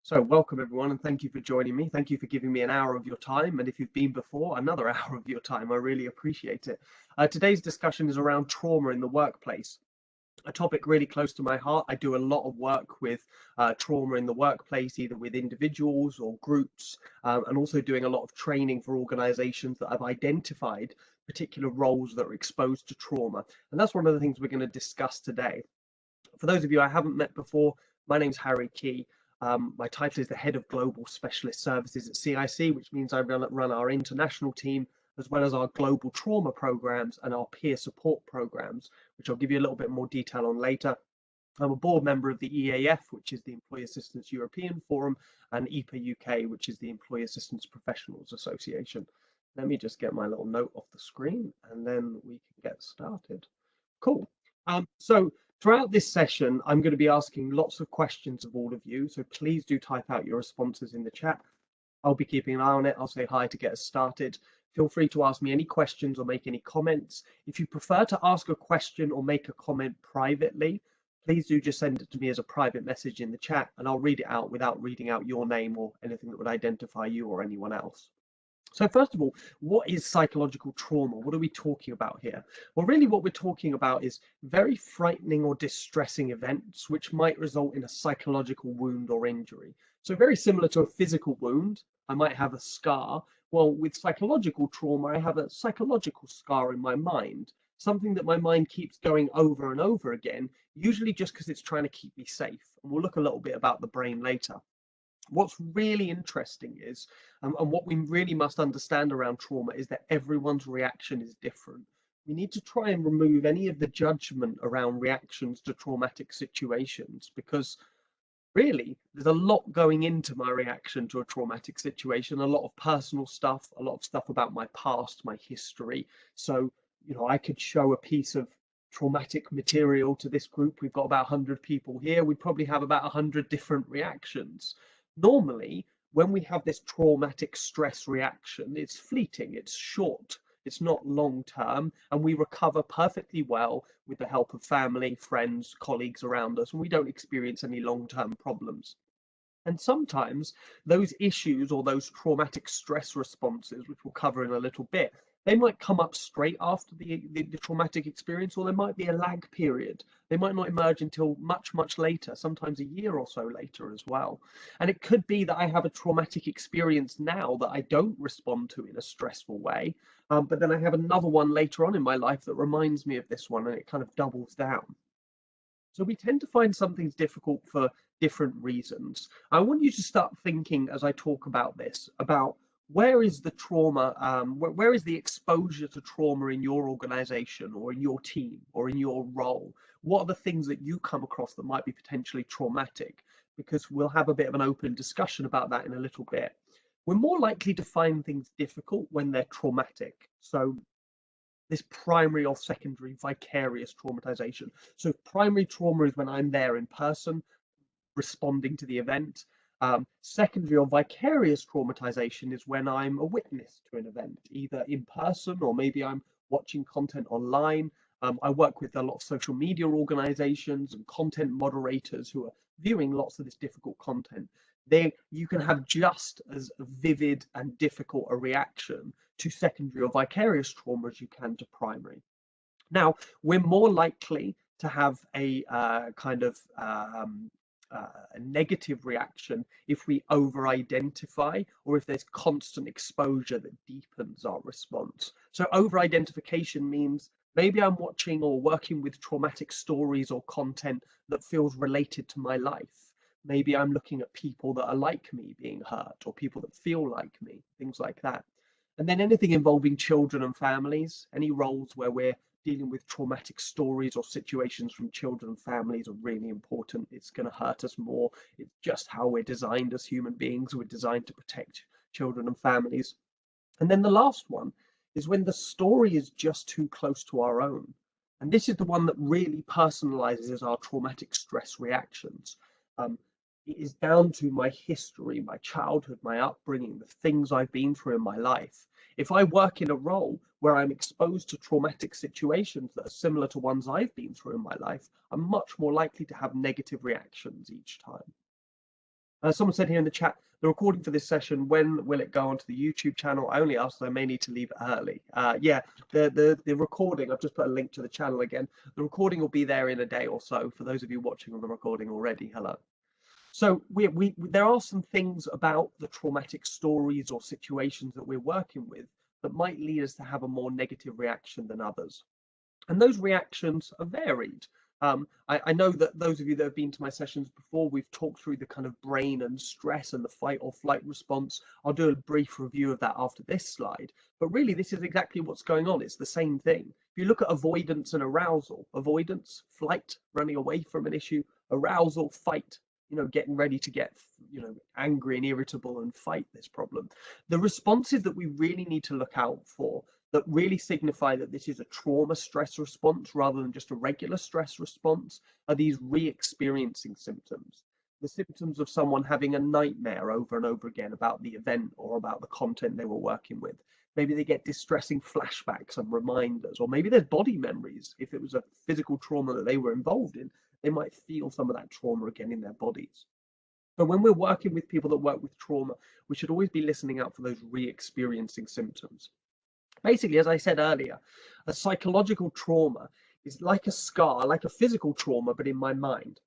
So welcome everyone, and thank you for joining me. Thank you for giving me an hour of your time, and if you've been before, another hour of your time. I really appreciate it. Today's discussion is around trauma in the workplace, a topic really close to my heart. I do a lot of work with trauma in the workplace, either with individuals or groups, and also doing a lot of training for organizations that have identified particular roles that are exposed to trauma. And that's one of the things we're going to discuss today. For those of you I haven't met before, my name's Harry Key. My title is the Head of Global Specialist Services at CiC, which means I run our international team, as well as our global trauma programs and our peer support programs, which I'll give you a little bit more detail on later. I'm a board member of the EAF, which is the Employee Assistance European Forum, and EPA UK, which is the Employee Assistance Professionals Association. Let me just get my little note off the screen, and then we can get started. Cool. So throughout this session, I'm going to be asking lots of questions of all of you. So please do type out your responses in the chat. I'll be keeping an eye on it. I'll say hi to get us started. Feel free to ask me any questions or make any comments. If you prefer to ask a question or make a comment privately, please do just send it to me as a private message in the chat, and I'll read it out without reading out your name or anything that would identify you or anyone else. So first of all, what is psychological trauma? What are we talking about here? Well, really what we're talking about is very frightening or distressing events which might result in a psychological wound or injury. So very similar to a physical wound, I might have a scar. Well, with psychological trauma, I have a psychological scar in my mind, something that my mind keeps going over and over again, usually just because it's trying to keep me safe. And we'll look a little bit about the brain later. What's really interesting is, and what we really must understand around trauma is that everyone's reaction is different. We need to try and remove any of the judgment around reactions to traumatic situations, because really there's a lot going into my reaction to a traumatic situation, a lot of personal stuff, a lot of stuff about my past, my history. So, I could show a piece of traumatic material to this group. We've got about 100 people here. We probably have about 100 different reactions. Normally, when we have this traumatic stress reaction, it's fleeting, it's short, it's not long term, and we recover perfectly well with the help of family, friends, colleagues around us, and we don't experience any long term problems. And sometimes those issues or those traumatic stress responses, which we'll cover in a little bit, they might come up straight after the traumatic experience, or there might be a lag period. They might not emerge until much, much later, sometimes a year or so later as well. And it could be that I have a traumatic experience now that I don't respond to in a stressful way, but then I have another one later on in my life that reminds me of this one, and it kind of doubles down. So we tend to find something's difficult for different reasons. I want you to start thinking as I talk about this, about where is the trauma, where is the exposure to trauma in your organization or in your team or in your role? What are the things that you come across that might be potentially traumatic? Because we'll have a bit of an open discussion about that in a little bit. We're more likely to find things difficult when they're traumatic. So this primary or secondary vicarious traumatization. So primary trauma is when I'm there in person, responding to the event. Secondary or vicarious traumatization is when I'm a witness to an event, either in person or maybe I'm watching content online. I work with a lot of social media organizations and content moderators who are viewing lots of this difficult content. You can have just as vivid and difficult a reaction to secondary or vicarious trauma as you can to primary. Now, we're more likely to have a a negative reaction if we over-identify or if there's constant exposure that deepens our response. So over-identification means maybe I'm watching or working with traumatic stories or content that feels related to my life. Maybe I'm looking at people that are like me being hurt or people that feel like me, things like that. And then anything involving children and families, any roles where we're dealing with traumatic stories or situations from children and families are really important. It's going to hurt us more. It's just how we're designed as human beings. We're designed to protect children and families. And then the last one is when the story is just too close to our own. And this is the one that really personalizes our traumatic stress reactions. It is down to my history, my childhood, my upbringing, the things I've been through in my life. If I work in a role where I'm exposed to traumatic situations that are similar to ones I've been through in my life, I'm much more likely to have negative reactions each time. Someone said here in the chat, the recording for this session, when will it go onto the YouTube channel? I only asked, I may need to leave it early. Yeah, the recording, I've just put a link to the channel again. The recording will be there in a day or so for those of you watching on the recording already. Hello. So there are some things about the traumatic stories or situations that we're working with that might lead us to have a more negative reaction than others. And those reactions are varied. I know that those of you that have been to my sessions before, we've talked through the kind of brain and stress and the fight or flight response. I'll do a brief review of that after this slide. But really, this is exactly what's going on. It's the same thing. If you look at avoidance and arousal, avoidance, flight, running away from an issue, arousal, fight, getting ready to get, angry and irritable and fight this problem. The responses that we really need to look out for that really signify that this is a trauma stress response rather than just a regular stress response are these re-experiencing symptoms. The symptoms of someone having a nightmare over and over again about the event or about the content they were working with. Maybe they get distressing flashbacks and reminders, or maybe there's body memories. If it was a physical trauma that they were involved in, they might feel some of that trauma again in their bodies. But when we're working with people that work with trauma, we should always be listening out for those re-experiencing symptoms. Basically, as I said earlier, a psychological trauma is like a scar, like a physical trauma, but in my mind.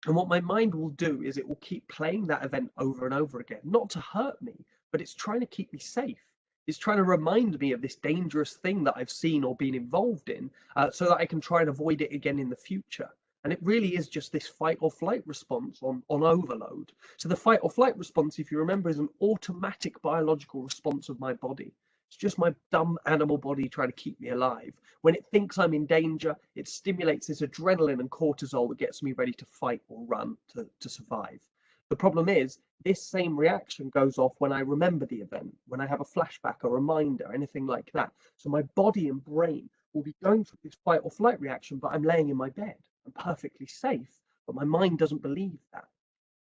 And what my mind will do is it will keep playing that event over and over again, not to hurt me, but it's trying to keep me safe. It's trying to remind me of this dangerous thing that I've seen or been involved in so that I can try and avoid it again in the future. And it really is just this fight or flight response on overload. So the fight or flight response, if you remember, is an automatic biological response of my body. It's just my dumb animal body trying to keep me alive. When it thinks I'm in danger, it stimulates this adrenaline and cortisol that gets me ready to fight or run to survive. The problem is, this same reaction goes off when I remember the event, when I have a flashback, a reminder, anything like that. So my body and brain will be going through this fight or flight reaction, but I'm laying in my bed. I'm perfectly safe, but my mind doesn't believe that.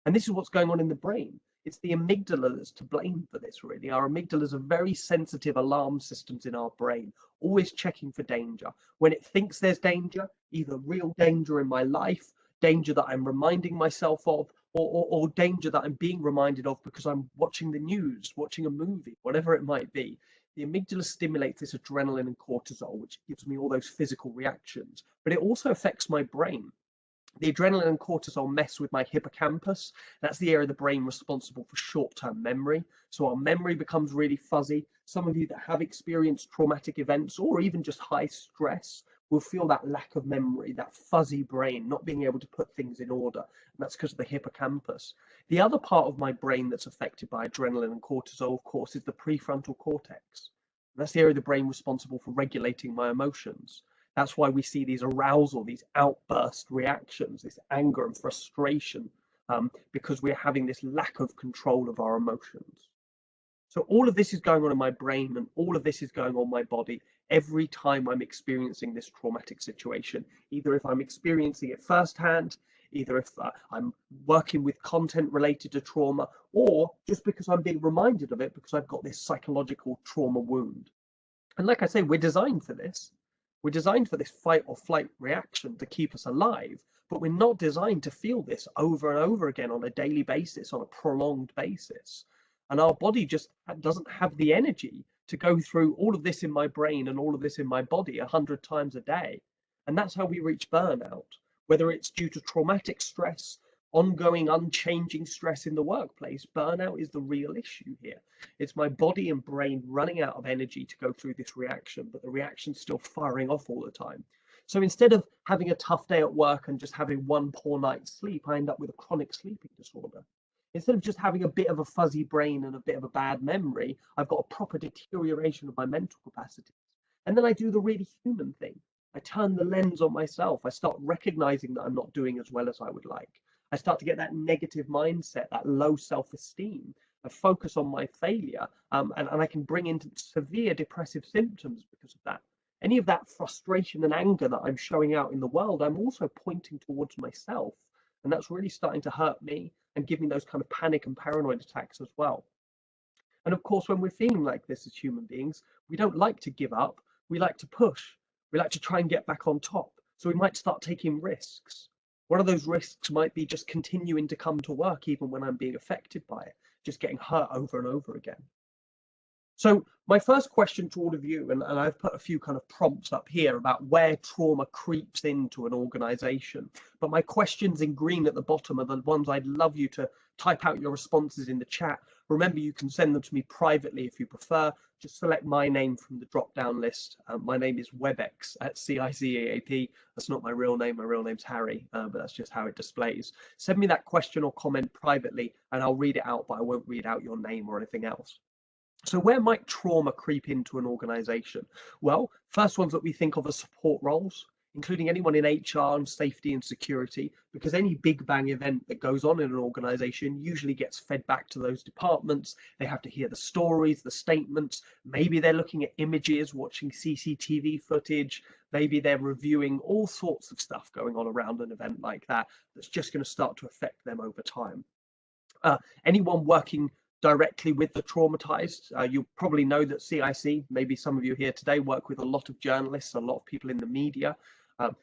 And this is what's going on in the brain. It's the amygdala that's to blame for this, really. Our amygdalas are very sensitive alarm systems in our brain, always checking for danger. When it thinks there's danger, either real danger in my life, danger that I'm reminding myself of, or danger that I'm being reminded of because I'm watching the news, watching a movie, whatever it might be. The amygdala stimulates this adrenaline and cortisol, which gives me all those physical reactions, but it also affects my brain. The adrenaline and cortisol mess with my hippocampus. That's the area of the brain responsible for short-term memory. So our memory becomes really fuzzy. Some of you that have experienced traumatic events or even just high stress will feel that lack of memory, that fuzzy brain, not being able to put things in order. And that's because of the hippocampus. The other part of my brain that's affected by adrenaline and cortisol, of course, is the prefrontal cortex. And that's the area of the brain responsible for regulating my emotions. That's why we see these arousal, these outburst reactions, this anger and frustration, because we're having this lack of control of our emotions. So all of this is going on in my brain and all of this is going on my body every time I'm experiencing this traumatic situation, either if I'm experiencing it firsthand, either if I'm working with content related to trauma, or just because I'm being reminded of it because I've got this psychological trauma wound. And like I say, we're designed for this. We're designed for this fight or flight reaction to keep us alive, but we're not designed to feel this over and over again on a daily basis, on a prolonged basis. And our body just doesn't have the energy to go through all of this in my brain and all of this in my body 100 times a day. And that's how we reach burnout, whether it's due to traumatic stress, ongoing, unchanging stress in the workplace. Burnout is the real issue here. It's my body and brain running out of energy to go through this reaction, but the reaction's still firing off all the time. So instead of having a tough day at work and just having one poor night's sleep, I end up with a chronic sleeping disorder. Instead of just having a bit of a fuzzy brain and a bit of a bad memory, I've got a proper deterioration of my mental capacities. And then I do the really human thing. I turn the lens on myself. I start recognizing that I'm not doing as well as I would like. I start to get that negative mindset, that low self-esteem. I focus on my failure, and I can bring into severe depressive symptoms because of that. Any of that frustration and anger that I'm showing out in the world, I'm also pointing towards myself. And that's really starting to hurt me and give me those kind of panic and paranoid attacks as well. And of course, when we're feeling like this as human beings, we don't like to give up. We like to push. We like to try and get back on top. So we might start taking risks. One of those risks might be just continuing to come to work even when I'm being affected by it, just getting hurt over and over again. So my first question to all of you, and I've put a few kind of prompts up here about where trauma creeps into an organization, but my questions in green at the bottom are the ones I'd love you to type out your responses in the chat. Remember, you can send them to me privately if you prefer. Just select my name from the drop-down list. My name is Webex at CiCEAP. That's not my real name. My real name's Harry, but that's just how it displays. Send me that question or comment privately, and I'll read it out, but I won't read out your name or anything else. So where might trauma creep into an organization? Well, first ones that we think of as support roles, including anyone in HR and safety and security, because any big bang event that goes on in an organization usually gets fed back to those departments. They have to hear the stories, the statements. Maybe they're looking at images, watching CCTV footage. Maybe they're reviewing all sorts of stuff going on around an event like that that's just going to start to affect them over time. Anyone working directly with the traumatized. You probably know that CiC, maybe some of you here today, work with a lot of journalists, a lot of people in the media.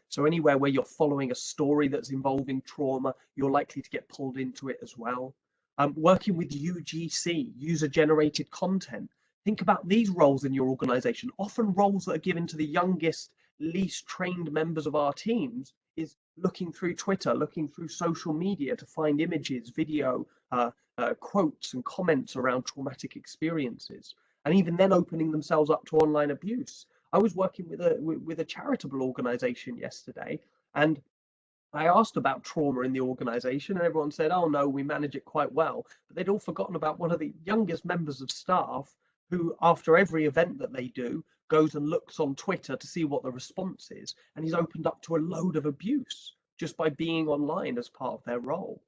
So anywhere where you're following a story that's involving trauma, you're likely to get pulled into it as well. Working with UGC, user-generated content. Think about these roles in your organization, often roles that are given to the youngest, least trained members of our teams, is looking through Twitter, looking through social media to find images, video, quotes and comments around traumatic experiences, and even then opening themselves up to online abuse. I was working with a charitable organization yesterday, and I asked about trauma in the organization, and everyone said, oh no, we manage it quite well. But they'd all forgotten about one of the youngest members of staff who, after every event that they do, goes and looks on Twitter to see what the response is. And he's opened up to a load of abuse just by being online as part of their role.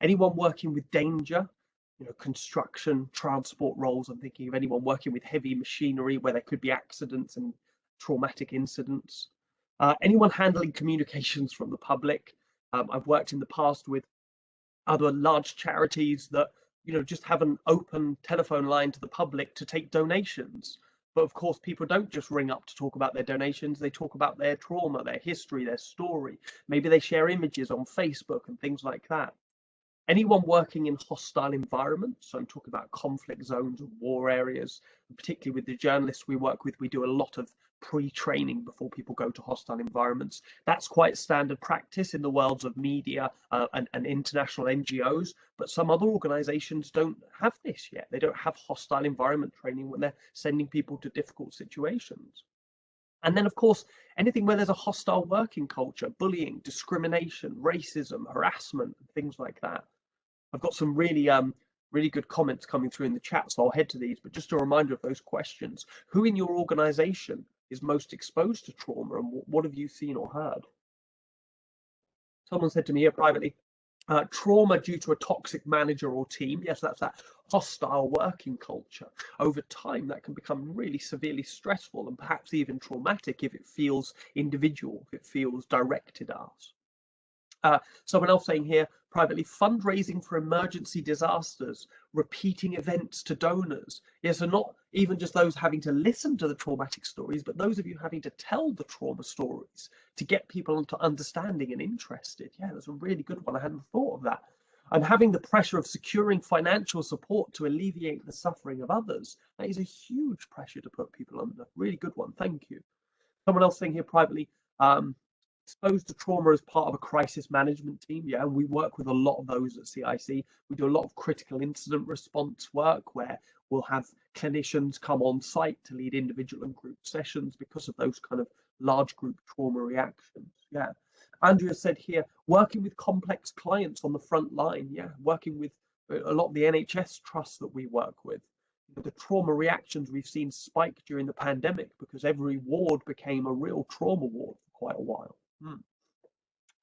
Anyone working with danger, construction, transport roles. I'm thinking of anyone working with heavy machinery where there could be accidents and traumatic incidents. Anyone handling communications from the public. I've worked in the past with other large charities that just have an open telephone line to the public to take donations. But of course, people don't just ring up to talk about their donations. They talk about their trauma, their history, their story. Maybe they share images on Facebook and things like that. Anyone working in hostile environments, so I'm talking about conflict zones and war areas, and particularly with the journalists we work with, we do a lot of pre-training before people go to hostile environments. That's quite standard practice in the worlds of media and international NGOs, but some other organizations don't have this yet. They don't have hostile environment training when they're sending people to difficult situations. And then, of course, anything where there's a hostile working culture, bullying, discrimination, racism, harassment, and things like that. I've got some really good comments coming through in the chat, so I'll head to these. But just a reminder of those questions. Who in your organization is most exposed to trauma, and what have you seen or heard? Someone said to me here privately, trauma due to a toxic manager or team. Yes, that's that hostile working culture. Over time, that can become really severely stressful and perhaps even traumatic if it feels individual, if it feels directed at us. Someone else saying here privately, fundraising for emergency disasters, repeating events to donors. Yeah, so not even just those having to listen to the traumatic stories, but those of you having to tell the trauma stories to get people into understanding and interested. Yeah, that's a really good one. I hadn't thought of that. And having the pressure of securing financial support to alleviate the suffering of others. That is a huge pressure to put people under. Really good one. Thank you. Someone else saying here privately, exposed to trauma as part of a crisis management team. Yeah, we work with a lot of those at CiC. We do a lot of critical incident response work where we'll have clinicians come on site to lead individual and group sessions because of those kind of large group trauma reactions. Yeah. Andrea said here, working with complex clients on the front line. Yeah, working with a lot of the NHS trusts that we work with. The trauma reactions we've seen spike during the pandemic because every ward became a real trauma ward for quite a while.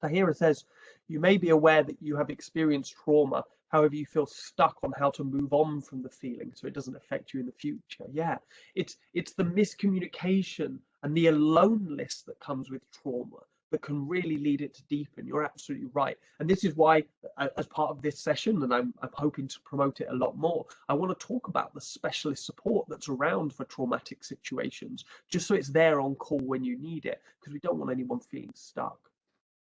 So here it says, you may be aware that you have experienced trauma, however you feel stuck on how to move on from the feeling so it doesn't affect you in the future. Yeah, it's the miscommunication and the aloneness that comes with trauma that can really lead it to deepen. You're absolutely right. And this is why, as part of this session, and I'm hoping to promote it a lot more, I want to talk about the specialist support that's around for traumatic situations, just so it's there on call when you need it, because we don't want anyone feeling stuck.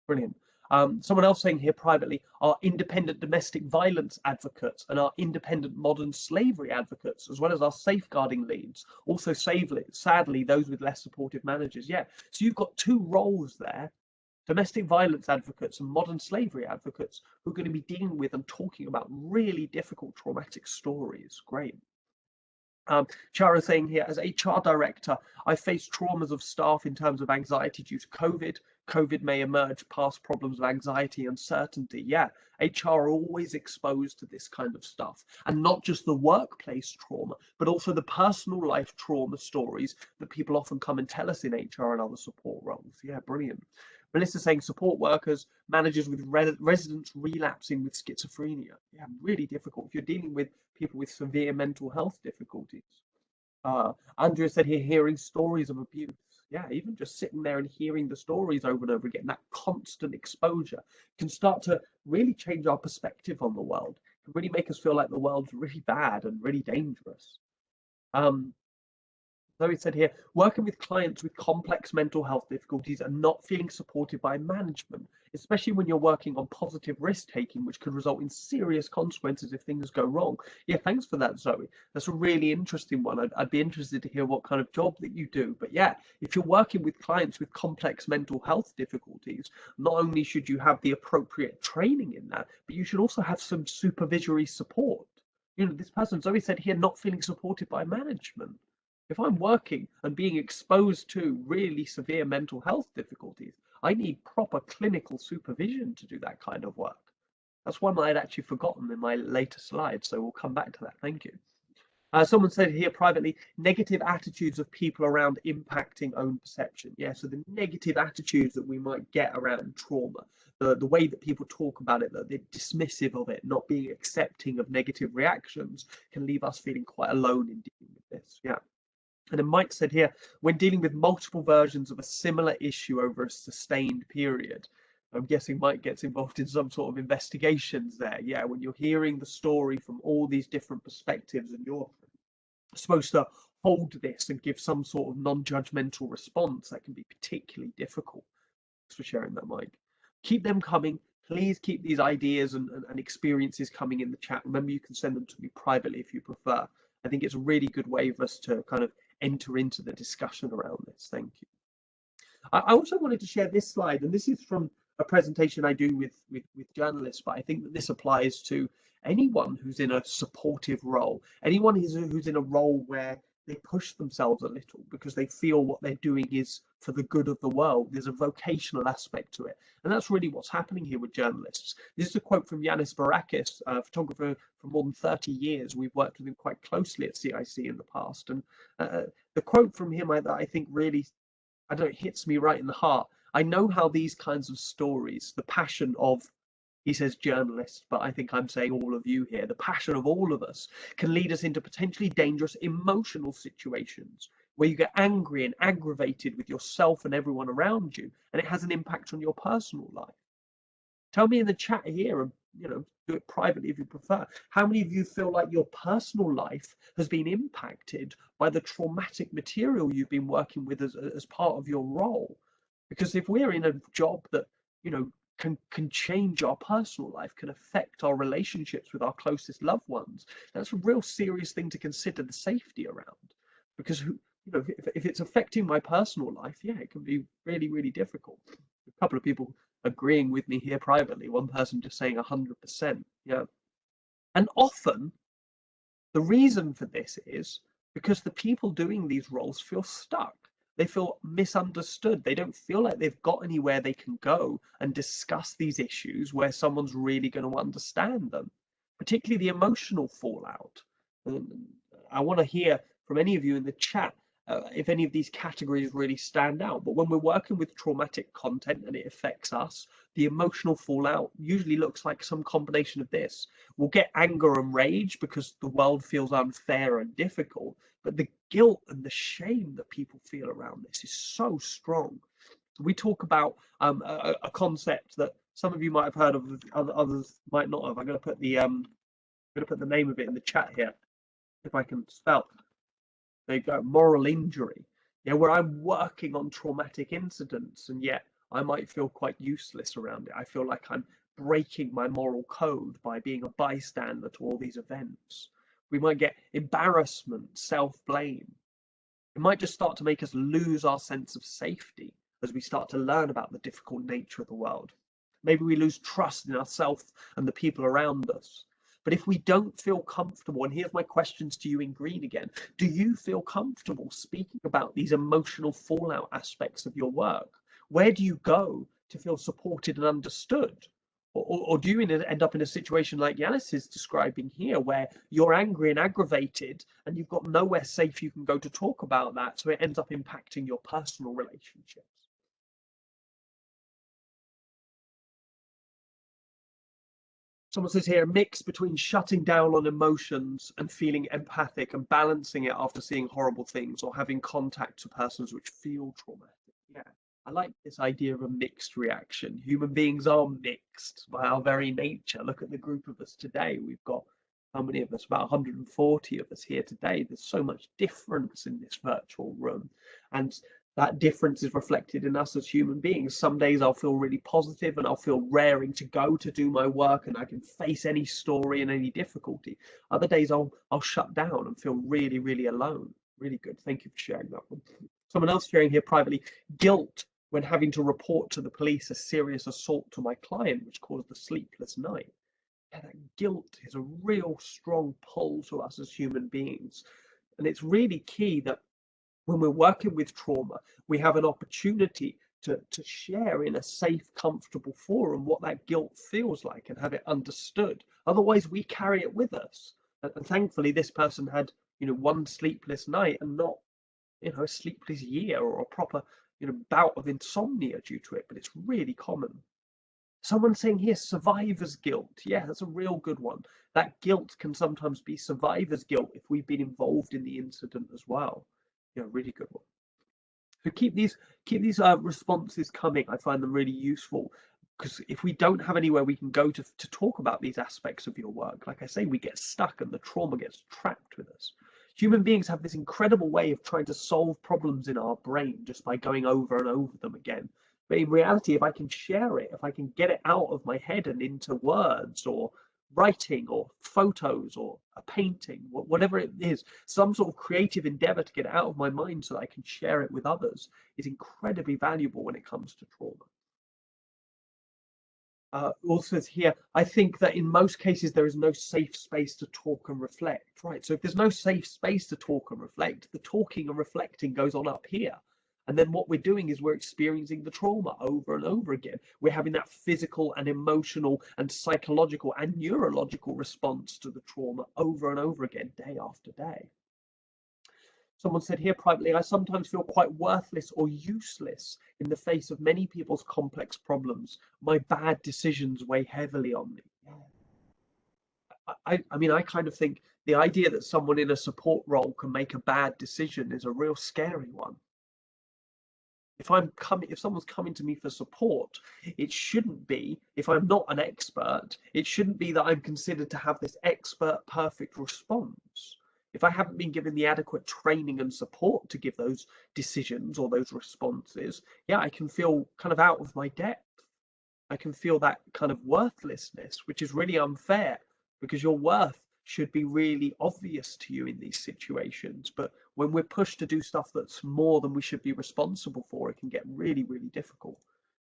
Brilliant. Someone else saying here privately, are independent domestic violence advocates and our independent modern slavery advocates, as well as our safeguarding leads. Also, sadly, those with less supportive managers. Yeah, so you've got two roles there, domestic violence advocates and modern slavery advocates, who are going to be dealing with and talking about really difficult traumatic stories. Great. Chara saying here, as HR director, I face traumas of staff in terms of anxiety due to COVID. COVID may emerge past problems of anxiety, uncertainty. Yeah, HR are always exposed to this kind of stuff, and not just the workplace trauma, but also the personal life trauma stories that people often come and tell us in HR and other support roles. Yeah, brilliant. Melissa saying support workers, managers with residents relapsing with schizophrenia. Yeah, really difficult if you're dealing with people with severe mental health difficulties. Andrea said here, hearing stories of abuse. Yeah, even just sitting there and hearing the stories over and over again, that constant exposure can start to really change our perspective on the world. It can really make us feel like the world's really bad and really dangerous. Zoe said here, working with clients with complex mental health difficulties and not feeling supported by management, especially when you're working on positive risk taking, which could result in serious consequences if things go wrong. Yeah, thanks for that, Zoe. That's a really interesting one. I'd be interested to hear what kind of job that you do. But yeah, if you're working with clients with complex mental health difficulties, not only should you have the appropriate training in that, but you should also have some supervisory support. You know, this person, Zoe said here, not feeling supported by management. If I'm working and being exposed to really severe mental health difficulties, I need proper clinical supervision to do that kind of work. That's one I'd actually forgotten in my later slides, so we'll come back to that. Thank you. Someone said here privately, negative attitudes of people around impacting own perception. Yeah, so the negative attitudes that we might get around trauma, the way that people talk about it, that they're dismissive of it, not being accepting of negative reactions, can leave us feeling quite alone in dealing with this. Yeah. And then Mike said here, when dealing with multiple versions of a similar issue over a sustained period, I'm guessing Mike gets involved in some sort of investigations there. Yeah, when you're hearing the story from all these different perspectives and you're supposed to hold this and give some sort of non-judgmental response, that can be particularly difficult. Thanks for sharing that, Mike. Keep them coming. Please keep these ideas and experiences coming in the chat. Remember, you can send them to me privately if you prefer. I think it's a really good way for us to kind of enter into the discussion around this. Thank you. I also wanted to share this slide, and this is from a presentation I do with journalists, but I think that this applies to anyone who's in a supportive role, anyone who's in a role where they push themselves a little because they feel what they're doing is for the good of the world. There's a vocational aspect to it. And that's really what's happening here with journalists. This is a quote from Yanis Varoufakis, a photographer for more than 30 years. We've worked with him quite closely at CiC in the past. And the quote from him that I think really, I don't know, hits me right in the heart. I know how these kinds of stories, the passion of, he says journalists, but I think I'm saying all of you here, the passion of all of us can lead us into potentially dangerous emotional situations where you get angry and aggravated with yourself and everyone around you, and it has an impact on your personal life. Tell me in the chat here, and do it privately if you prefer, how many of you feel like your personal life has been impacted by the traumatic material you've been working with as part of your role? Because if we're in a job that can change our personal life, can affect our relationships with our closest loved ones, that's a real serious thing to consider the safety around. Because if it's affecting my personal life, yeah, it can be really, really difficult. A couple of people agreeing with me here privately, one person just saying 100%. Yeah. And often the reason for this is because the people doing these roles feel stuck. They feel misunderstood. They don't feel like they've got anywhere they can go and discuss these issues where someone's really going to understand them, particularly the emotional fallout. I want to hear from any of you in the chat if any of these categories really stand out. But when we're working with traumatic content and it affects us, the emotional fallout usually looks like some combination of this. We'll get anger and rage because the world feels unfair and difficult, but the guilt and the shame that people feel around this is so strong. We talk about a concept that some of you might have heard of, others might not have. I'm going to put the name of it in the chat here, if I can spell. There you go, moral injury. Yeah, where I'm working on traumatic incidents and yet I might feel quite useless around it. I feel like I'm breaking my moral code by being a bystander to all these events. We might get embarrassment, self-blame. It might just start to make us lose our sense of safety as we start to learn about the difficult nature of the world. Maybe we lose trust in ourselves and the people around us. But if we don't feel comfortable, and here's my questions to you in green again, do you feel comfortable speaking about these emotional fallout aspects of your work? Where do you go to feel supported and understood? Or do you end up in a situation like Yanis is describing here, where you're angry and aggravated and you've got nowhere safe you can go to talk about that, so it ends up impacting your personal relationships? Someone says here, a mix between shutting down on emotions and feeling empathic and balancing it after seeing horrible things or having contact to persons which feel traumatic. Yeah, I like this idea of a mixed reaction. Human beings are mixed by our very nature. Look at the group of us today. We've got how many of us? About 140 of us here today. There's so much difference in this virtual room. And that difference is reflected in us as human beings. Some days I'll feel really positive and I'll feel raring to go to do my work and I can face any story and any difficulty. Other days I'll shut down and feel really, really alone. Really good. Thank you for sharing that one. Someone else sharing here privately, guilt when having to report to the police a serious assault to my client, which caused a sleepless night. Yeah, that guilt is a real strong pull to us as human beings. And it's really key that when we're working with trauma, we have an opportunity to share in a safe, comfortable forum what that guilt feels like and have it understood. Otherwise, we carry it with us. And thankfully, this person had, one sleepless night and not, a sleepless year or a proper, bout of insomnia due to it. But it's really common. Someone saying here, survivor's guilt. Yeah, that's a real good one. That guilt can sometimes be survivor's guilt if we've been involved in the incident as well. Yeah, really good one. So keep these responses coming. I find them really useful because if we don't have anywhere we can go to talk about these aspects of your work, like I say, we get stuck and the trauma gets trapped with us. Human beings have this incredible way of trying to solve problems in our brain just by going over and over them again. But in reality, if I can share it, if I can get it out of my head and into words or writing or photos or a painting, whatever it is, some sort of creative endeavor to get it out of my mind so that I can share it with others is incredibly valuable when it comes to trauma. Also says here, I think that in most cases there is no safe space to talk and reflect, right? So if there's no safe space to talk and reflect, the talking and reflecting goes on up here. And then what we're doing is we're experiencing the trauma over and over again. We're having that physical and emotional and psychological and neurological response to the trauma over and over again, day after day. Someone said here privately, I sometimes feel quite worthless or useless in the face of many people's complex problems. My bad decisions weigh heavily on me. I mean, I kind of think the idea that someone in a support role can make a bad decision is a real scary one. If someone's coming to me for support, it shouldn't be, if I'm not an expert, it shouldn't be that I'm considered to have this expert perfect response. If I haven't been given the adequate training and support to give those decisions or those responses, yeah, I can feel kind of out of my depth. I can feel that kind of worthlessness, which is really unfair because your worth should be really obvious to you in these situations. But when we're pushed to do stuff that's more than we should be responsible for, it can get really, really difficult.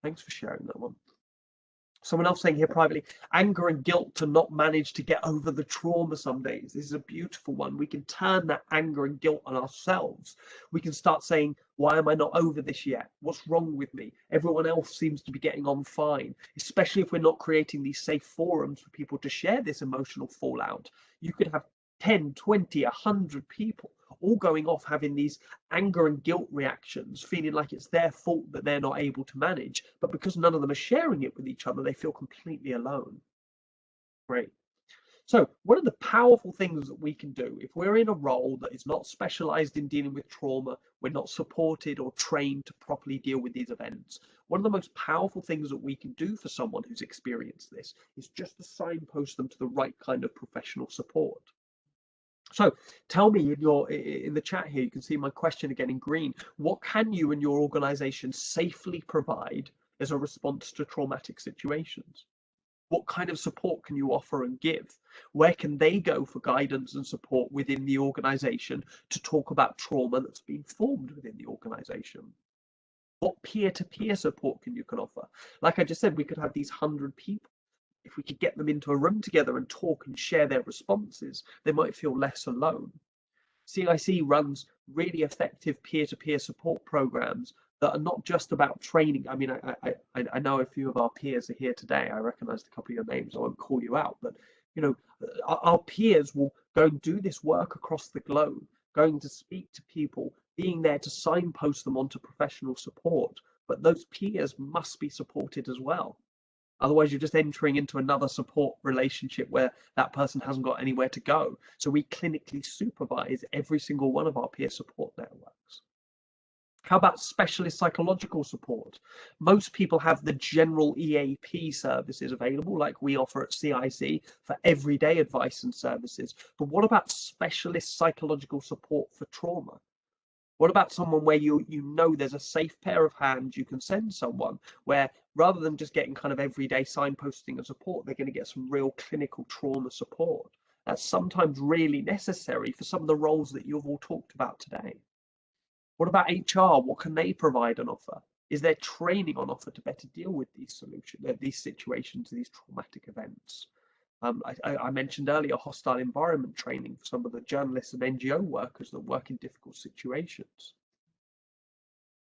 Thanks for sharing that one. Someone else saying here privately, anger and guilt to not manage to get over the trauma some days. This is a beautiful one. We can turn that anger and guilt on ourselves. We can start saying, why am I not over this yet? What's wrong with me? Everyone else seems to be getting on fine, especially if we're not creating these safe forums for people to share this emotional fallout. You could have 10, 20, 100 people all going off having these anger and guilt reactions, feeling like it's their fault that they're not able to manage. But because none of them are sharing it with each other, they feel completely alone. Great. So what are the powerful things that we can do if we're in a role that is not specialized in dealing with trauma, we're not supported or trained to properly deal with these events? One of the most powerful things that we can do for someone who's experienced this is just to signpost them to the right kind of professional support. So tell me in the chat here, you can see my question again in green. What can you and your organization safely provide, as a response to traumatic situations? What kind of support can you offer and give? Where can they go for guidance and support within the organization to talk about trauma that's been formed within the organization? What peer-to-peer support can offer? Like I just said, we could have these 100 people. If we could get them into a room together and talk and share their responses, they might feel less alone. CiC runs really effective peer-to-peer support programs that are not just about training. I mean, I know a few of our peers are here today. I recognized a couple of your names. I won't call you out, but you know, our peers will go and do this work across the globe, going to speak to people, being there to signpost them onto professional support. But those peers must be supported as well. Otherwise, you're just entering into another support relationship where that person hasn't got anywhere to go. So we clinically supervise every single one of our peer support networks. How about specialist psychological support? Most people have the general EAP services available, like we offer at CiC, for everyday advice and services. But what about specialist psychological support for trauma? What about someone where you know there's a safe pair of hands you can send someone, where rather than just getting kind of everyday signposting and support, they're going to get some real clinical trauma support? That's sometimes really necessary for some of the roles that you've all talked about today. What about HR? What can they provide and offer? Is there training on offer to better deal with these situations, these traumatic events? I mentioned earlier hostile environment training for some of the journalists and NGO workers that work in difficult situations.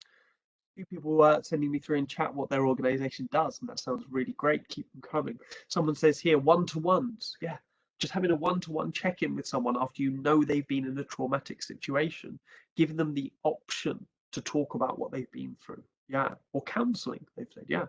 A few people were sending me through in chat what their organization does, and that sounds really great. Keep them coming. Someone says here, one-to-ones. Yeah, just having a one-to-one check-in with someone after you know they've been in a traumatic situation, giving them the option to talk about what they've been through. Yeah, or counseling, they've said. Yeah.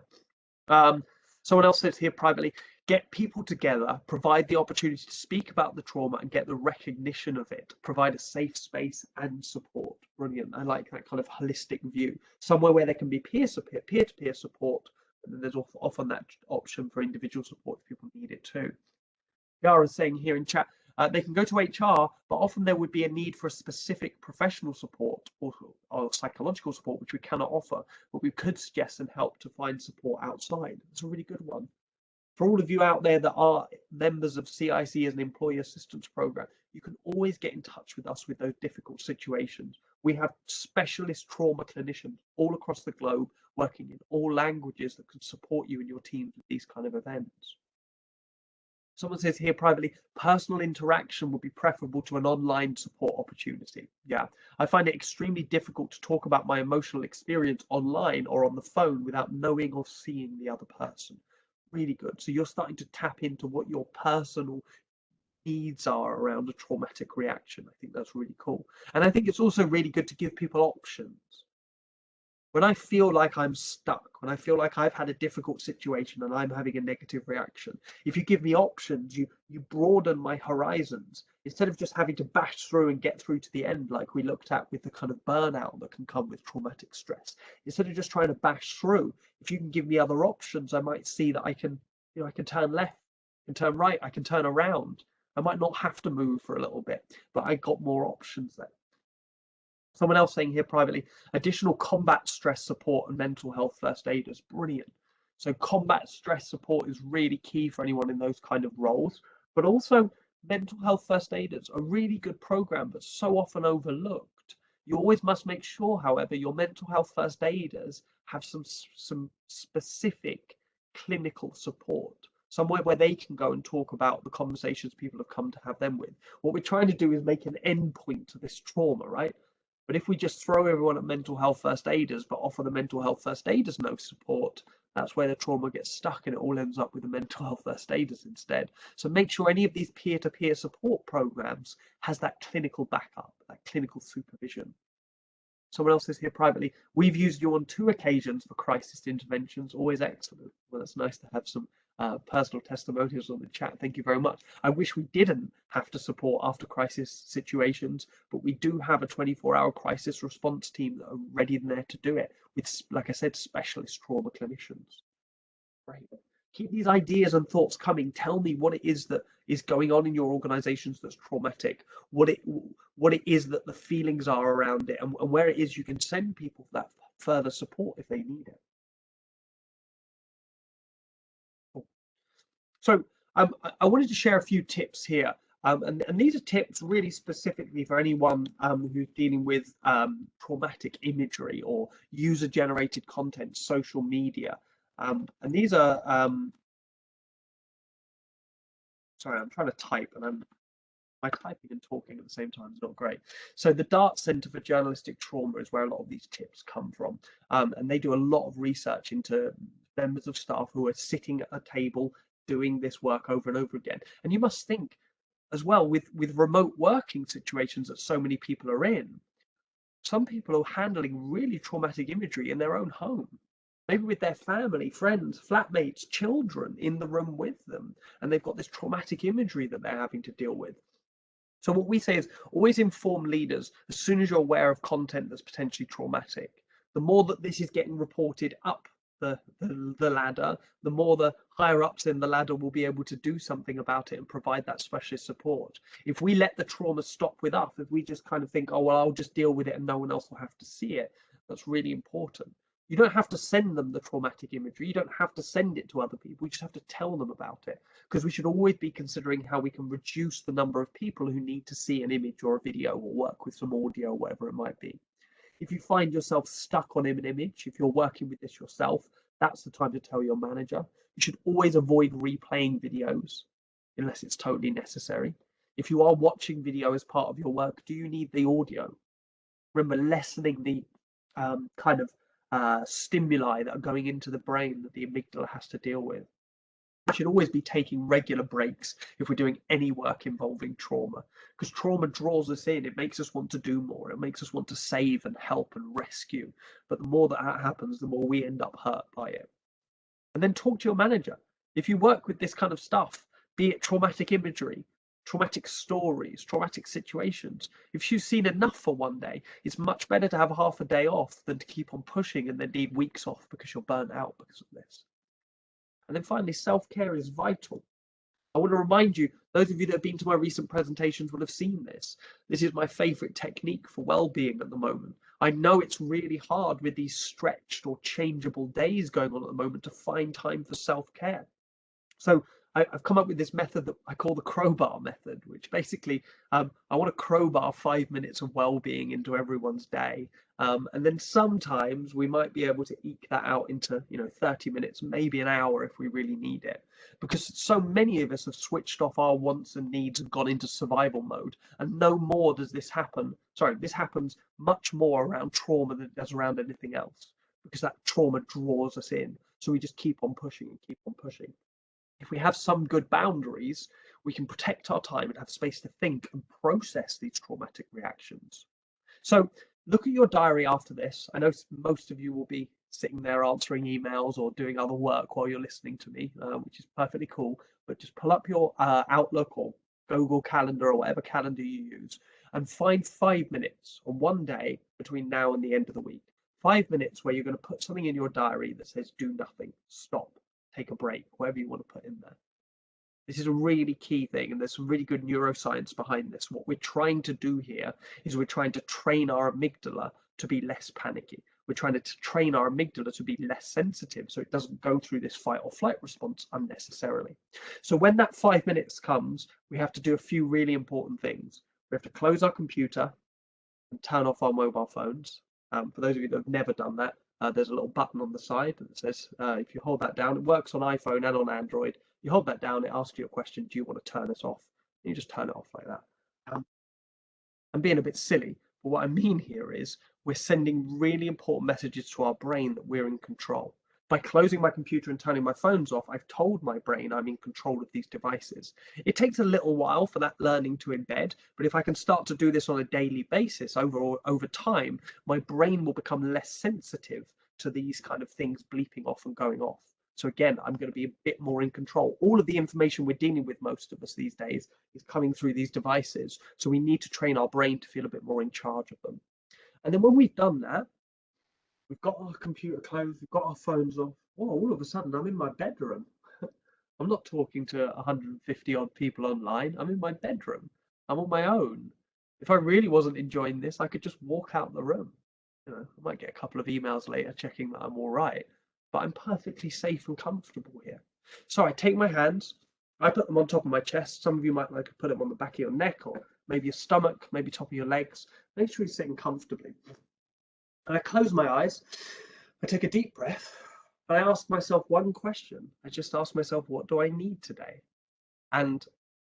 Someone else says here privately, get people together, provide the opportunity to speak about the trauma and get the recognition of it, provide a safe space and support. Brilliant. I like that kind of holistic view. Somewhere where there can be peer-to-peer support, and then there's often that option for individual support if people need it too. Yara's saying here in chat, they can go to HR, but often there would be a need for a specific professional support or psychological support, which we cannot offer, but we could suggest and help to find support outside. It's a really good one. For all of you out there that are members of CiC as an employee assistance program, you can always get in touch with us with those difficult situations. We have specialist trauma clinicians all across the globe working in all languages that can support you and your teams with these kind of events. Someone says here privately, personal interaction would be preferable to an online support opportunity. Yeah, I find it extremely difficult to talk about my emotional experience online or on the phone without knowing or seeing the other person. Really good. So you're starting to tap into what your personal needs are around a traumatic reaction. I think that's really cool. And I think it's also really good to give people options. When I feel like I'm stuck, when I feel like I've had a difficult situation and I'm having a negative reaction, if you give me options, you broaden my horizons. Instead of just having to bash through and get through to the end, like we looked at with the kind of burnout that can come with traumatic stress, instead of just trying to bash through, if you can give me other options, I might see that I can turn left, I can turn right, I can turn around. I might not have to move for a little bit, but I got more options there. Someone else saying here privately, additional combat stress support and mental health first aiders. Brilliant. So combat stress support is really key for anyone in those kind of roles, but also mental health first aiders, a really good program but so often overlooked. You always must make sure, however, your mental health first aiders have some specific clinical support, somewhere where they can go and talk about the conversations people have come to have them with. What we're trying to do is make an endpoint to this trauma, right? But if we just throw everyone at mental health first aiders, but offer the mental health first aiders no support, that's where the trauma gets stuck and it all ends up with the mental health first aiders instead. So make sure any of these peer-to-peer support programs has that clinical backup, that clinical supervision. Someone else says here privately, we've used you on 2 occasions for crisis interventions, always excellent. Well, it's nice to have some personal testimonials on the chat. Thank you very much. I wish we didn't have to support after crisis situations, but we do have a 24-hour crisis response team that are ready and there to do it with, like I said, specialist trauma clinicians. Right. Keep these ideas and thoughts coming. Tell me what it is that is going on in your organizations that's traumatic, what it is that the feelings are around it, and where it is you can send people that further support if they need it. So I wanted to share a few tips here. And these are tips really specifically for anyone who's dealing with traumatic imagery or user-generated content, social media. And these are, sorry, I'm trying to type and my typing and talking at the same time is not great. So the Dart Centre for Journalistic Trauma is where a lot of these tips come from. And they do a lot of research into members of staff who are sitting at a table doing this work over and over again. And you must think as well with remote working situations that so many people are in, some people are handling really traumatic imagery in their own home, maybe with their family, friends, flatmates, children in the room with them, and they've got this traumatic imagery that they're having to deal with. So what we say is always inform leaders as soon as you're aware of content that's potentially traumatic. The more that this is getting reported up the ladder, the more the higher ups in the ladder will be able to do something about it and provide that specialist support. If we let the trauma stop with us, if we just kind of think, oh, well, I'll just deal with it and no one else will have to see it, that's really important. You don't have to send them the traumatic imagery. You don't have to send it to other people. You just have to tell them about it, because we should always be considering how we can reduce the number of people who need to see an image or a video or work with some audio or whatever it might be. If you find yourself stuck on an image, if you're working with this yourself, that's the time to tell your manager. You should always avoid replaying videos unless it's totally necessary. If you are watching video as part of your work, do you need the audio? Remember, lessening the kind of stimuli that are going into the brain that the amygdala has to deal with. We should always be taking regular breaks if we're doing any work involving trauma, because trauma draws us in. It makes us want to do more. It makes us want to save and help and rescue. But the more that happens, the more we end up hurt by it. And then talk to your manager. If you work with this kind of stuff, be it traumatic imagery, traumatic stories, traumatic situations, if you've seen enough for one day, it's much better to have half a day off than to keep on pushing and then need weeks off because you're burnt out because of this. And then finally, self-care is vital. I want to remind you, those of you that have been to my recent presentations will have seen this. This is my favorite technique for well-being at the moment. I know it's really hard with these stretched or changeable days going on at the moment to find time for self-care. So I've come up with this method that I call the crowbar method, which basically I want to crowbar 5 minutes of well-being into everyone's day. And then sometimes we might be able to eke that out into 30 minutes, maybe an hour if we really need it. Because so many of us have switched off our wants and needs and gone into survival mode. And no more does this happen. Sorry, this happens much more around trauma than it does around anything else, because that trauma draws us in. So we just keep on pushing and keep on pushing. If we have some good boundaries, we can protect our time and have space to think and process these traumatic reactions. So look at your diary after this. I know most of you will be sitting there answering emails or doing other work while you're listening to me, which is perfectly cool. But just pull up your Outlook or Google Calendar or whatever calendar you use and find 5 minutes on one day between now and the end of the week. 5 minutes where you're going to put something in your diary that says do nothing, stop, take a break, whatever you want to put in there. This is a really key thing, and there's some really good neuroscience behind this. What we're trying to do here is we're trying to train our amygdala to be less panicky. We're trying to train our amygdala to be less sensitive so it doesn't go through this fight or flight response unnecessarily. So when that 5 minutes comes, we have to do a few really important things. We have to close our computer and turn off our mobile phones. For those of you that have never done that, there's a little button on the side that says if you hold that down, it works on iPhone and on Android. You hold that down, it asks you a question, do you want to turn this off? And you just turn it off like that. I'm being a bit silly, but what I mean here is we're sending really important messages to our brain that we're in control. By closing my computer and turning my phones off, I've told my brain I'm in control of these devices. It takes a little while for that learning to embed, but if I can start to do this on a daily basis over time, my brain will become less sensitive to these kind of things bleeping off and going off. So again, I'm going to be a bit more in control. All of the information we're dealing with, most of us these days, is coming through these devices. So we need to train our brain to feel a bit more in charge of them. And then when we've done that, we've got our computer closed, we've got our phones off. Oh, all of a sudden, I'm in my bedroom. I'm not talking to 150 odd people online. I'm in my bedroom. I'm on my own. If I really wasn't enjoying this, I could just walk out the room. I might get a couple of emails later checking that I'm all right, but I'm perfectly safe and comfortable here. So I take my hands, I put them on top of my chest. Some of you might like to put them on the back of your neck, or maybe your stomach, maybe top of your legs. Make sure you're sitting comfortably. And I close my eyes. I take a deep breath. And I ask myself one question. I just ask myself, what do I need today? And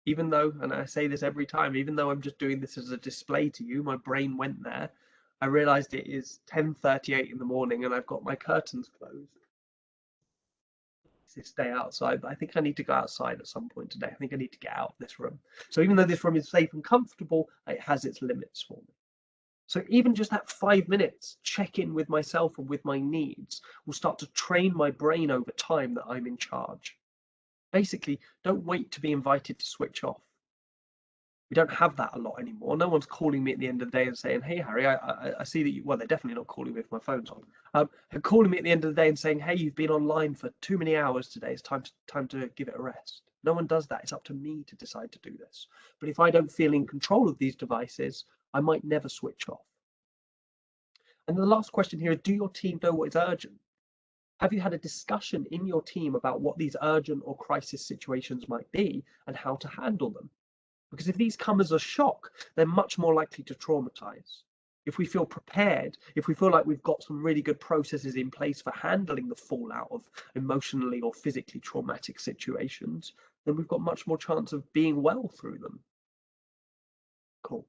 even though, and I say this every time, even though I'm just doing this as a display to you, my brain went there. I realized it is 10:38 in the morning and I've got my curtains closed. This day outside, but I think I need to go outside at some point today. I think I need to get out of this room. So even though this room is safe and comfortable, it has its limits for me. So even just that 5 minutes check in with myself and with my needs will start to train my brain over time that I'm in charge. Basically, don't wait to be invited to switch off. We don't have that a lot anymore. No one's calling me at the end of the day and saying, "Hey, Harry, I see that you." Well, they're definitely not calling me if my phone's on. They're calling me at the end of the day and saying, "Hey, you've been online for too many hours today. It's time to give it a rest." No one does that. It's up to me to decide to do this. But if I don't feel in control of these devices, I might never switch off. And the last question here is: do your team know what is urgent? Have you had a discussion in your team about what these urgent or crisis situations might be and how to handle them? Because if these come as a shock, they're much more likely to traumatize. If we feel prepared, if we feel like we've got some really good processes in place for handling the fallout of emotionally or physically traumatic situations, then we've got much more chance of being well through them. Cool.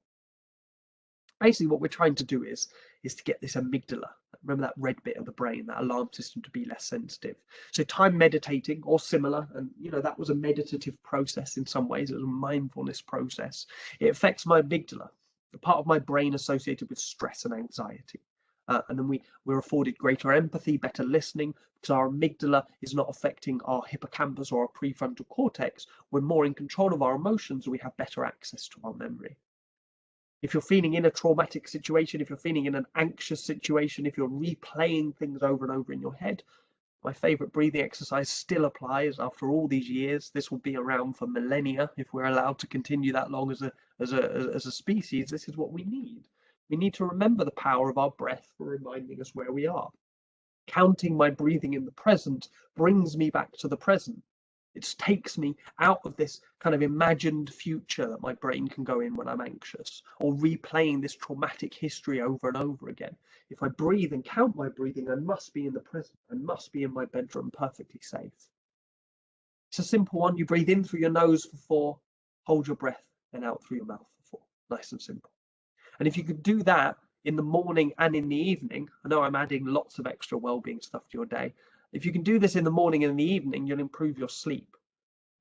Basically, what we're trying to do is to get this amygdala, remember that red bit of the brain, that alarm system, to be less sensitive. So time meditating or similar, and that was a meditative process in some ways. It was a mindfulness process. It affects my amygdala, the part of my brain associated with stress and anxiety. And then we're afforded greater empathy, better listening, because our amygdala is not affecting our hippocampus or our prefrontal cortex. We're more in control of our emotions, and we have better access to our memory. If you're feeling in a traumatic situation, if you're feeling in an anxious situation, if you're replaying things over and over in your head, my favorite breathing exercise still applies after all these years. This will be around for millennia if we're allowed to continue that long as a species. This is what we need. We need to remember the power of our breath for reminding us where we are. Counting my breathing in the present brings me back to the present. It takes me out of this kind of imagined future that my brain can go in when I'm anxious, or replaying this traumatic history over and over again. If I breathe and count my breathing, I must be in the present. I must be in my bedroom perfectly safe. It's a simple one. You breathe in through your nose for 4, hold your breath, and out through your mouth for 4. Nice and simple. And if you could do that in the morning and in the evening, I know I'm adding lots of extra well-being stuff to your day. If you can do this in the morning and in the evening, you'll improve your sleep.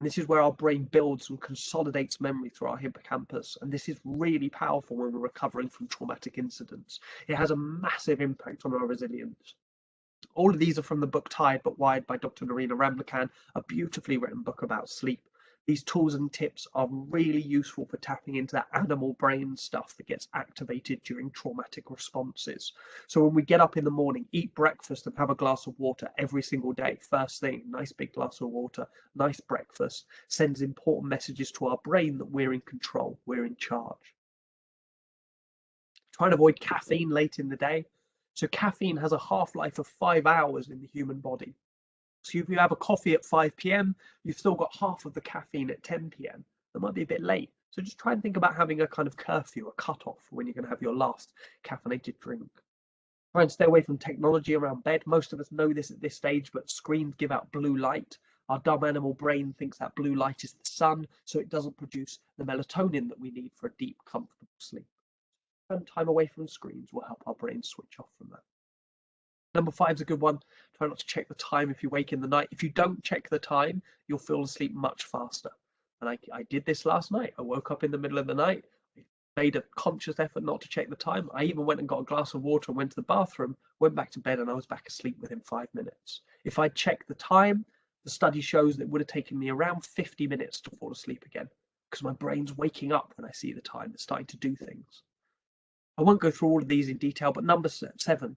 And this is where our brain builds and consolidates memory through our hippocampus. And this is really powerful when we're recovering from traumatic incidents. It has a massive impact on our resilience. All of these are from the book Tired But Wired by Dr. Narina Ramlakan, a beautifully written book about sleep. These tools and tips are really useful for tapping into that animal brain stuff that gets activated during traumatic responses. So when we get up in the morning, eat breakfast and have a glass of water every single day. First thing, nice big glass of water, nice breakfast, sends important messages to our brain that we're in control, we're in charge. Try and avoid caffeine late in the day. So caffeine has a half-life of 5 hours in the human body. So if you have a coffee at 5 p.m., you've still got half of the caffeine at 10 p.m. That might be a bit late. So just try and think about having a kind of curfew, a cutoff for when you're going to have your last caffeinated drink. Try and stay away from technology around bed. Most of us know this at this stage, but screens give out blue light. Our dumb animal brain thinks that blue light is the sun, so it doesn't produce the melatonin that we need for a deep, comfortable sleep. Spend time away from screens will help our brain switch off from that. Number 5 is a good one. Try not to check the time if you wake in the night. If you don't check the time, you'll fall asleep much faster. And I did this last night. I woke up in the middle of the night, made a conscious effort not to check the time. I even went and got a glass of water and went to the bathroom, went back to bed, and I was back asleep within 5 minutes. If I checked the time, the study shows that it would have taken me around 50 minutes to fall asleep again, because my brain's waking up when I see the time. It's starting to do things. I won't go through all of these in detail, but number 7,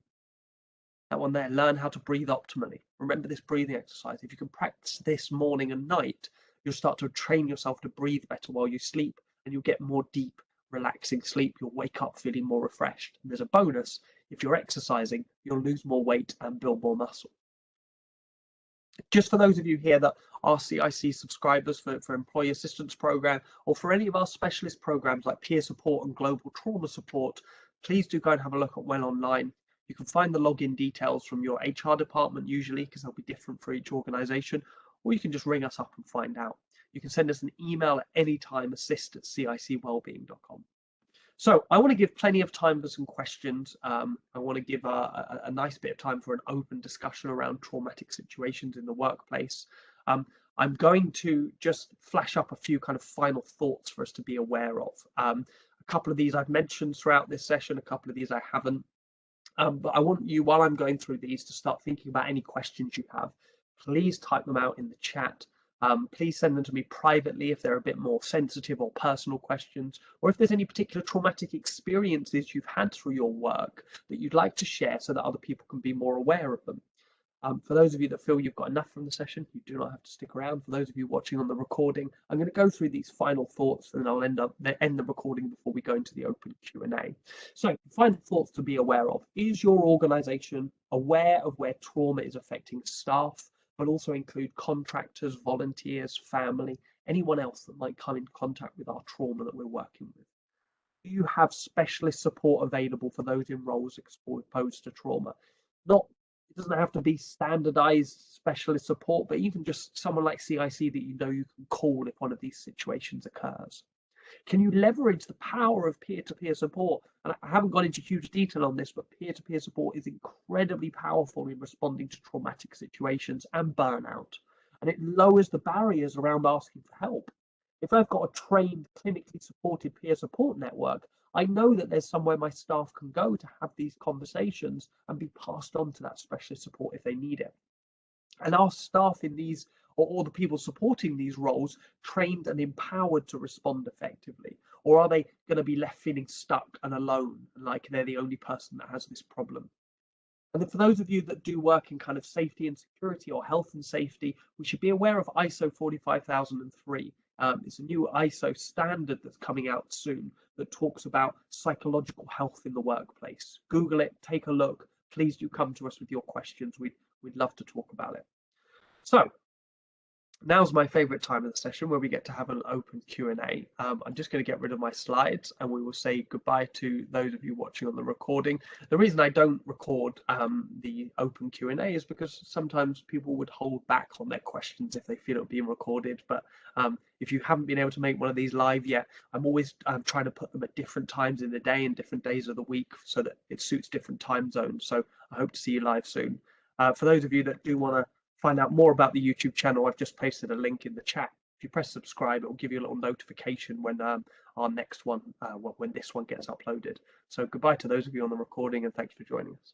that one there, learn how to breathe optimally. Remember this breathing exercise. If you can practice this morning and night, you'll start to train yourself to breathe better while you sleep, and you'll get more deep, relaxing sleep. You'll wake up feeling more refreshed. And there's a bonus: if you're exercising, you'll lose more weight and build more muscle. Just for those of you here that are CiC subscribers for Employee Assistance Program, or for any of our specialist programs like peer support and global trauma support, please do go and have a look at Well Online. You can find the login details from your HR department usually, because they'll be different for each organization, or you can just ring us up and find out. You can send us an email at any time, assist@cicwellbeing.com. So I want to give plenty of time for some questions. I want to give a nice bit of time for an open discussion around traumatic situations in the workplace. I'm going to just flash up a few kind of final thoughts for us to be aware of. A couple of these I've mentioned throughout this session, a couple of these I haven't. But I want you, while I'm going through these, to start thinking about any questions you have. Please type them out in the chat. Please send them to me privately if they're a bit more sensitive or personal questions, or if there's any particular traumatic experiences you've had through your work that you'd like to share so that other people can be more aware of them. For those of you that feel you've got enough from the session, you do not have to stick around. For those of you watching on the recording, I'm going to go through these final thoughts and then I'll end the recording before we go into the open Q&A. So, final thoughts to be aware of. Is your organization aware of where trauma is affecting staff, but also include contractors, volunteers, family, anyone else that might come in contact with our trauma that we're working with? Do you have specialist support available for those in roles exposed to trauma? It doesn't have to be standardized specialist support, but even just someone like CiC that you know you can call if one of these situations occurs. Can you leverage the power of peer-to-peer support? And I haven't gone into huge detail on this, but peer-to-peer support is incredibly powerful in responding to traumatic situations and burnout. And it lowers the barriers around asking for help. If I've got a trained, clinically supported peer support network, I know that there's somewhere my staff can go to have these conversations and be passed on to that specialist support if they need it. And our staff in these, or the people supporting these roles, trained and empowered to respond effectively? Or are they going to be left feeling stuck and alone, like they're the only person that has this problem? And then for those of you that do work in kind of safety and security or health and safety, we should be aware of ISO 45003. It's a new ISO standard that's coming out soon that talks about psychological health in the workplace. Google it, take a look. Please do come to us with your questions. We'd love to talk about it. So now's my favorite time of the session where we get to have an open Q&A. I'm just going to get rid of my slides and we will say goodbye to those of you watching on the recording. The reason I don't record the open Q&A is because sometimes people would hold back on their questions if they feel it being recorded. But if you haven't been able to make one of these live yet, I'm always trying to put them at different times in the day and different days of the week so that it suits different time zones. So I hope to see you live soon. For those of you that do want to find out more about the YouTube channel, I've just pasted a link in the chat. If you press subscribe, it will give you a little notification when our next one, when this one gets uploaded. So goodbye to those of you on the recording and thanks for joining us.